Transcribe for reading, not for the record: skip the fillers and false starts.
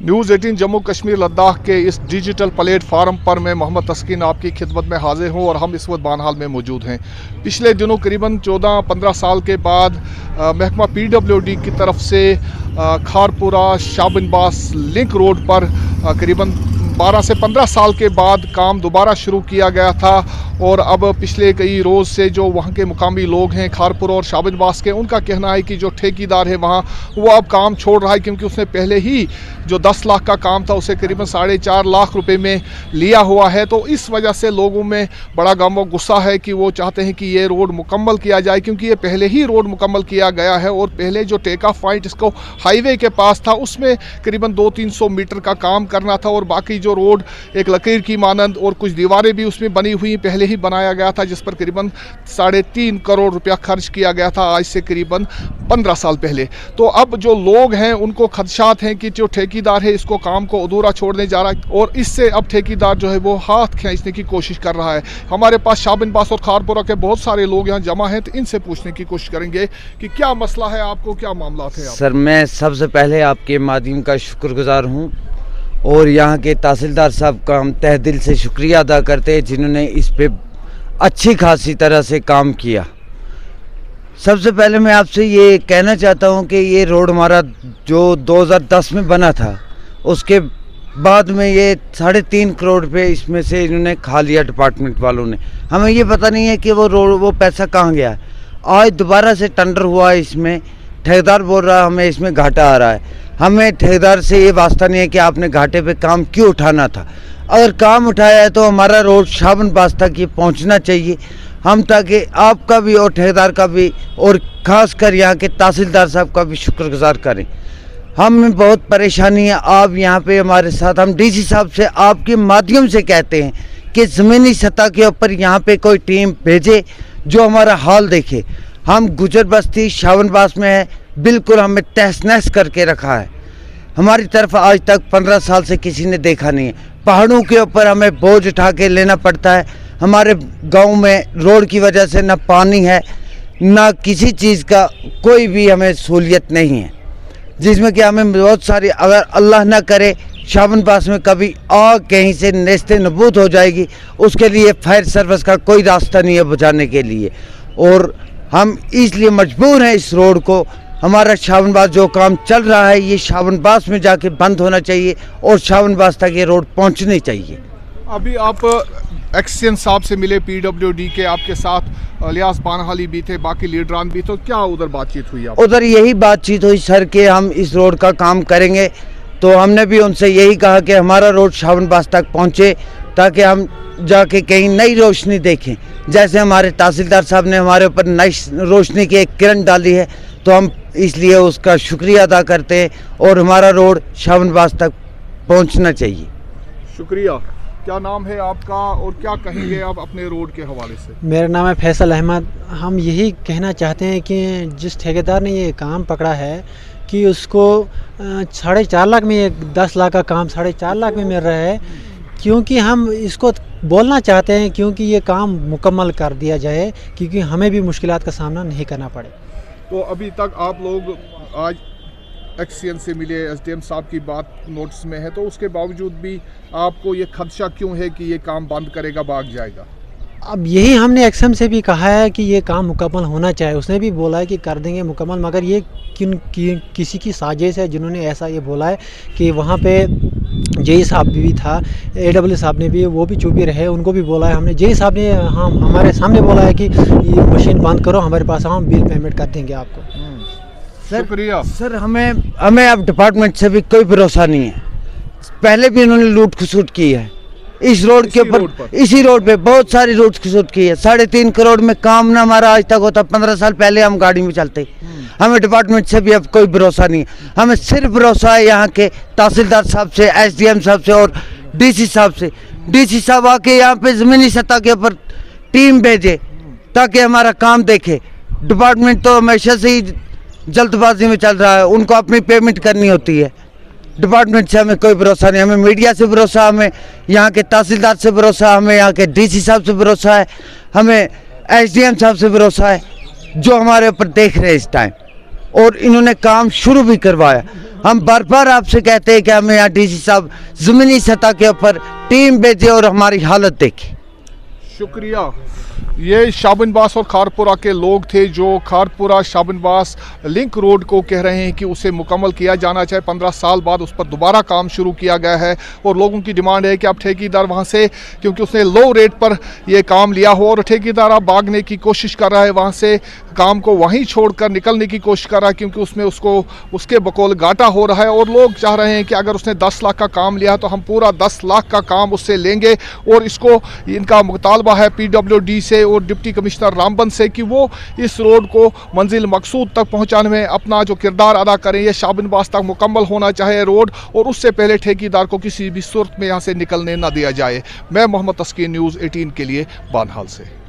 News 18 Jammu Kashmir Ladakh के इस digital platform पर मैं मोहम्मद तस्कीन आपकी खिदमत में हाजिर हूँ और हम इस वक्त बानहाल में मौजूद हैं। पिछले दिनों करीबन 14-15 साल के बाद महकमा PWD की तरफ से खारपुरा शाबिनबास लिंक रोड पर करीबन 12 से 15 साल के बाद काम दोबारा शुरू किया गया था और अब पिछले कई रोज़ से जो वहाँ के मुकामी लोग हैं खारपुरा और शाबिनबास के, उनका कहना है कि जो ठेकेदार है वहाँ वो अब काम छोड़ रहा है क्योंकि उसने पहले ही जो 10 लाख का काम था उसे करीबन 4.5 लाख रुपए में लिया हुआ है। तो इस वजह से लोगों में बड़ा गम व गुस्सा है कि वो चाहते हैं कि ये रोड मुकम्मल किया जाए क्योंकि ये पहले ही रोड मुकम्मल किया गया है और पहले जो टेक ऑफ पॉइंट इसको हाईवे के पास था उसमें करीबन 200-300 मीटर का काम करना था और बाकी जो रोड एक लकीर की मानंद और कुछ दीवारें भी उसमें बनी हुई पहले ही बनाया गया था जिस पर करीबन 3.5 करोड़ रुपया खर्च किया गया था आज से करीबन 15 साल पहले। तो अब जो लोग हैं उनको खदशात हैं कि जो ठेकेदार है इसको काम को अधूरा छोड़ने जा रहा है और इससे अब ठेकेदार जो है वो हाथ खींचने की कोशिश कर रहा है। हमारे पास शाबिनबास और खारपुरा के बहुत सारे लोग यहाँ जमा हैं तो इनसे पूछने की कोशिश करेंगे कि क्या मसला है, आपको क्या मामला है। सर मैं सबसे पहले आपके माध्यम का शुक्रगुजार हूँ और यहाँ के तहसीलदार साहब का हम तहे दिल से शुक्रिया अदा करते हैं जिन्होंने इस पे अच्छी खासी तरह से काम किया। सबसे पहले मैं आपसे ये कहना चाहता हूँ कि ये रोड हमारा जो 2010 में बना था उसके बाद में ये 3.5 करोड़ रुपये इसमें से इन्होंने खा लिया डिपार्टमेंट वालों ने। हमें ये पता नहीं है कि वो पैसा कहाँ गया है। आज दोबारा से टेंडर हुआ है, इसमें ठेकेदार बोल रहा है हमें इसमें घाटा आ रहा है। हमें ठेकेदार से ये वास्ता नहीं है कि आपने घाटे पे काम क्यों उठाना था। अगर काम उठाया है तो हमारा रोड शाबिनबास तक ये पहुंचना चाहिए, हम ताकि आपका भी और ठेकेदार का भी और ख़ास कर यहाँ के तहसीलदार साहब का भी शुक्रगुजार करें। हमें बहुत परेशानी है, आप यहाँ पे हमारे साथ, हम DC साहब से आपके माध्यम से कहते हैं कि ज़मीनी सतह के ऊपर यहाँ पे कोई टीम भेजे जो हमारा हाल देखे। हम गुजर बस्ती शाबिनबास में है, बिल्कुल हमें तहस नहस करके रखा है। हमारी तरफ आज तक 15 साल से किसी ने देखा नहीं है। पहाड़ों के ऊपर हमें बोझ उठा के लेना पड़ता है। हमारे गांव में रोड की वजह से ना पानी है ना किसी चीज़ का कोई भी हमें सहूलियत नहीं है, जिसमें कि हमें बहुत सारी, अगर अल्लाह ना करे शाबिनबास में कभी आग कहीं से नेस्ते नबूद हो जाएगी, उसके लिए फायर सर्विस का कोई रास्ता नहीं है बुझाने के लिए। और हम इसलिए मजबूर हैं इस रोड को, हमारा शाबिनबास जो काम चल रहा है ये शाबिनबास में जाके बंद होना चाहिए और शाबिनबास तक ये रोड पहुंचनी चाहिए। अभी आप एक्सचेंज साहब से मिले PWD के, आपके साथ लियास बानहाली भी थे, बाकी लीडरान भी, तो क्या उधर बातचीत हुई? उधर यही बातचीत हुई सर कि हम इस रोड का काम करेंगे। तो हमने भी उनसे यही कहा कि हमारा रोड शाबिनबास तक पहुँचे ताकि हम जाके कहीं नई रोशनी देखें। जैसे हमारे तहसीलदार साहब ने हमारे ऊपर नई रोशनी की एक किरण डाली है तो हम इसलिए उसका शुक्रिया अदा करते हैं और हमारा रोड शाबिनबास तक पहुंचना चाहिए। शुक्रिया। क्या नाम है आपका और क्या कहेंगे आप अपने रोड के हवाले से? मेरा नाम है फैसल अहमद। हम यही कहना चाहते हैं कि जिस ठेकेदार ने ये काम पकड़ा है कि उसको 4.5 लाख में, 10 लाख का काम 4.5 लाख में मिल रहा है, क्योंकि हम इसको बोलना चाहते हैं क्योंकि ये काम मुकम्मल कर दिया जाए क्योंकि हमें भी मुश्किलात का सामना नहीं करना पड़े। तो अभी तक आप लोग आज एक्सचेंज से मिले, SDM साहब की बात नोटिस में है, तो उसके बावजूद भी आपको ये खदशा क्यों है कि ये काम बंद करेगा, भाग जाएगा? अब यही हमने XM से भी कहा है कि ये काम मुकम्मल होना चाहिए। उसने भी बोला है कि कर देंगे मुकम्मल, मगर ये किसी की साजिश है जिन्होंने ऐसा ये बोला है कि वहाँ पे JE साहब भी था, AW साहब ने भी, वो भी चुप ही रहे, उनको भी बोला है हमने। JE साहब ने हमारे सामने बोला है कि ये मशीन बंद करो, हमारे पास हम बिल पेमेंट कर देंगे आपको। शुक्रिया सर। हमें अब डिपार्टमेंट से भी कोई भरोसा नहीं है। पहले भी इन्होंने लूट खसूट की है इस रोड के ऊपर, इसी रोड पे बहुत सारी लूट खसूट की है। 3.5 करोड़ में काम ना हमारा आज तक होता। 15 साल पहले हम गाड़ी में चलते। हमें डिपार्टमेंट से भी अब कोई भरोसा नहीं है। हमें सिर्फ भरोसा है यहाँ के तहसीलदार साहब से, SDM साहब से और DC साहब से। DC साहब आके यहाँ पे ज़मीनी सतह के ऊपर टीम भेजे ताकि हमारा काम देखे। डिपार्टमेंट तो हमेशा से ही जल्दबाजी में चल रहा है, उनको अपनी पेमेंट करनी होती है। डिपार्टमेंट से हमें कोई भरोसा नहीं। हमें मीडिया से भरोसा, हमें यहाँ के तहसीलदार से भरोसा, हमें यहाँ के DC साहब से भरोसा है, हमें SDM साहब से भरोसा है जो हमारे ऊपर देख रहे हैं इस टाइम, और इन्होंने काम शुरू भी करवाया। हम बार बार आपसे कहते हैं कि हमें यहाँ डीसी साहब ज़मीनी सतह के ऊपर टीम भेजे और हमारी हालत देखें। शुक्रिया। ये शाबनबास और खारपुरा के लोग थे जो खारपुरा शाबनबास लिंक रोड को कह रहे हैं कि उसे मुकम्मल किया जाना चाहिए। 15 साल बाद उस पर दोबारा काम शुरू किया गया है और लोगों की डिमांड है कि अब ठेकेदार वहां से, क्योंकि उसने लो रेट पर ये काम लिया हो और ठेकेदार अब भागने की कोशिश कर रहा है वहां से, काम को वहीं छोड़कर निकलने की कोशिश कर रहा है क्योंकि उसमें उसके बकौल घाटा हो रहा है। और लोग चाह रहे हैं कि अगर उसने 10 लाख का काम लिया तो हम पूरा 10 लाख का काम उससे लेंगे। और इसको इनका मुतालबा है PWD से और डिप्टी कमिश्नर रामबन से कि वो इस रोड को मंजिल मकसूद तक पहुंचाने में अपना जो किरदार अदा करें। ये शाबनबास तक मुकम्मल होना चाहिए रोड और उससे पहले ठेकेदार को किसी भी सूरत में यहाँ से निकलने ना दिया जाए। मैं मोहम्मद तस्कीन, न्यूज़ 18 के लिए बानहाल से।